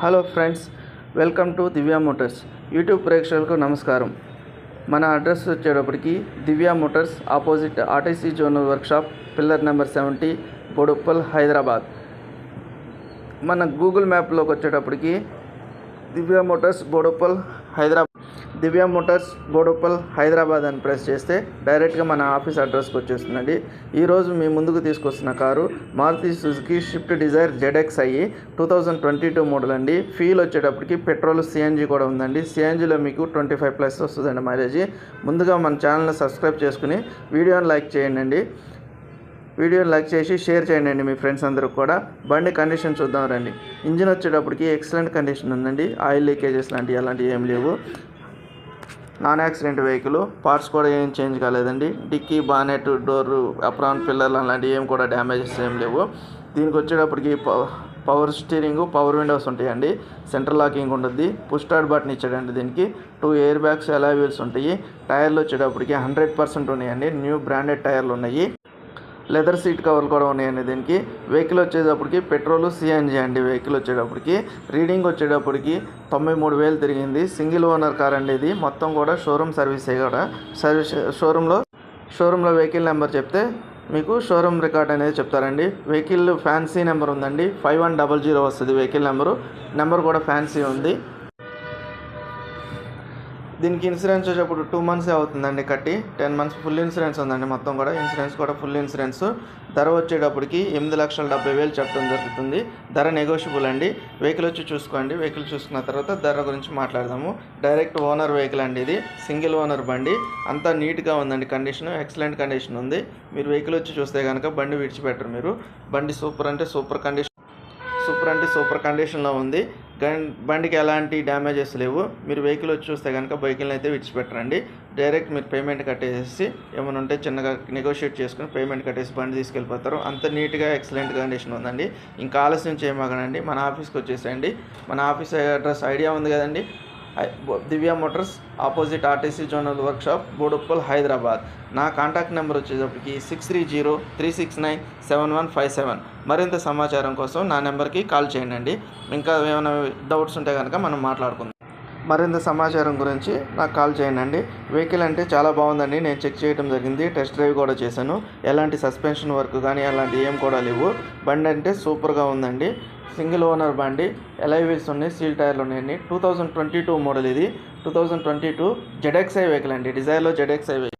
Hello friends, welcome to Divya Motors YouTube ప్రేక్షకులకు నమస్కారం. మన అడ్రస్ వచ్చేటప్పటికి Divya Motors opposite RTC zonal workshop, pillar number 70, Boduppal, Hyderabad. మన గూగుల్ మ్యాప్లోకి వచ్చేటప్పటికి దివ్యా మోటార్స్ బోడుప్పల్ హైదరాబాద్ అని ప్రెస్ చేస్తే డైరెక్ట్గా మన ఆఫీస్ అడ్రస్కి వచ్చేస్తుందండి. ఈరోజు మీ ముందుకు తీసుకొస్తున్న car Maruti Suzuki swift dzire ZXi 2022 model అండి. ఫీల్ వచ్చేటప్పటికి పెట్రోల్ CNG కూడా ఉందండి. CNGలో మీకు 25+ వస్తుందండి మైలేజ్. ముందుగా మన ఛానల్ని సబ్స్క్రైబ్ చేసుకుని వీడియోని లైక్ చేయండి. వీడియోని లైక్ చేసి షేర్ చేయండి మీ ఫ్రెండ్స్ అందరికి కూడా. బండి కండిషన్ చూద్దాం రండి. ఇంజిన్ వచ్చేటప్పటికి ఎక్సలెంట్ కండిషన్ ఉందండి. ఆయిల్ లీకేజెస్ అలాంటివి ఏం లేవు. Non accident vehicle. పార్ట్స్ కూడా ఏం చేంజ్ కాలేదండి. డిక్కీ, బానెట్, డోరు, అప్రాన్, పిల్లర్లు అలాంటివి ఏం కూడా డ్యామేజెస్ ఏం లేవు. దీనికి వచ్చేటప్పటికి పవర్ స్టీరింగ్, పవర్ విండోస్ ఉంటాయండి. సెంట్రల్ లాకింగ్ ఉంటుంది. పుష్ స్టార్ట్ బటన్ ఇచ్చాడండి. దీనికి 2 ఎయిర్ బ్యాగ్స్, అలాయ్ వీల్స్ ఉంటాయి. టైర్లు వచ్చేటప్పటికి 100% ఉన్నాయండి. న్యూ బ్రాండెడ్ టైర్లు ఉన్నాయి. లెదర్ సీట్ కవర్లు కూడా ఉన్నాయండి దీనికి. వెహికల్ వచ్చేటప్పటికి పెట్రోల్ CNG అండి. వెహికల్ వచ్చేటప్పటికి రీడింగ్ వచ్చేటప్పటికి 93,000 తిరిగింది. సింగిల్ ఓనర్ కార్ అండి ఇది. మొత్తం కూడా షోరూమ్ సర్వీసే కూడా. షోరూంలో వెహికల్ నెంబర్ చెప్తే మీకు షోరూమ్ రికార్డ్ అనేది చెప్తారండి. వెహికల్ ఫ్యాన్సీ నెంబర్ ఉందండి. 5100 వస్తుంది వెహికల్ నెంబర్ కూడా ఫ్యాన్సీ ఉంది. దీనికి ఇన్సూరెన్స్ వచ్చేటప్పుడు 2 మంత్సే అవుతుందండి కట్టి. 10 మంత్స్ ఫుల్ ఇన్సూరెన్స్ ఉందండి. మొత్తం కూడా ఇన్సూరెన్స్ కూడా ఫుల్ ఇన్సూరెన్స్. ధర వచ్చేటప్పటికి 8,70,000 చెప్పడం జరుగుతుంది. ధర నెగోషియబుల్ అండి. వెహికల్ వచ్చి చూసుకోండి. వెహికల్ చూసుకున్న తర్వాత ధర గురించి మాట్లాడదాము. డైరెక్ట్ ఓనర్ వెహికల్ అండి ఇది. సింగిల్ ఓనర్ బండి. అంతా నీట్గా ఉందండి. కండిషన్ ఎక్సలెంట్ కండిషన్ ఉంది. మీరు వెహికల్ వచ్చి చూస్తే కనుక బండి విడిచిపెట్టరు మీరు. బండి సూపర్ అంటే సూపర్ కండిషన్లో ఉంది. బండికి ఎలాంటి డ్యామేజెస్ లేవు. మీరు వెహికల్ వచ్చి చూస్తే కనుక వెహికల్ని అయితే విడిచిపెట్టరండి. డైరెక్ట్ మీరు పేమెంట్ కట్టేసి ఏమైనా ఉంటే చిన్నగా నెగోషియేట్ చేసుకుని పేమెంట్ కట్టేసి బండి తీసుకెళ్ళిపోతారు. అంత నీట్గా ఎక్సలెంట్ కండిషన్ ఉందండి. ఇంకా ఆలస్యం చేయమాగనండి, మన ఆఫీస్కి వచ్చేసేయండి. మన ఆఫీస్ అడ్రస్ ఐడియా ఉంది కదండి. Divya Motors opposite RTC zonal workshop, Boduppal, Hyderabad. నా కాంటాక్ట్ నెంబర్ వచ్చేటప్పటికి 6303697157. మరింత సమాచారం కోసం నా నెంబర్కి కాల్ చేయండి. ఇంకా ఏమైనా డౌట్స్ ఉంటే కనుక మనం మాట్లాడుకుందాం. మరింత సమాచారం గురించి నాకు కాల్ చేయండి. వెహికల్ అంటే చాలా బాగుందండి. నేను చెక్ చేయడం జరిగింది. టెస్ట్ డ్రైవ్ కూడా చేశాను. ఎలాంటి సస్పెన్షన్ వర్క్ కానీ అలాంటి ఏం కూడా లేవు. బండి అంటే సూపర్గా ఉందండి. సింగిల్ ఓనర్ బండి. అలాయ్ వీల్స్ ఉన్నాయి. సీల్ టైర్లు ఉన్నాయండి. 2022 మోడల్ ఇది. 2022 ZXi వెహికల్ అండి. డిజైర్లో ZXi వెహికల్.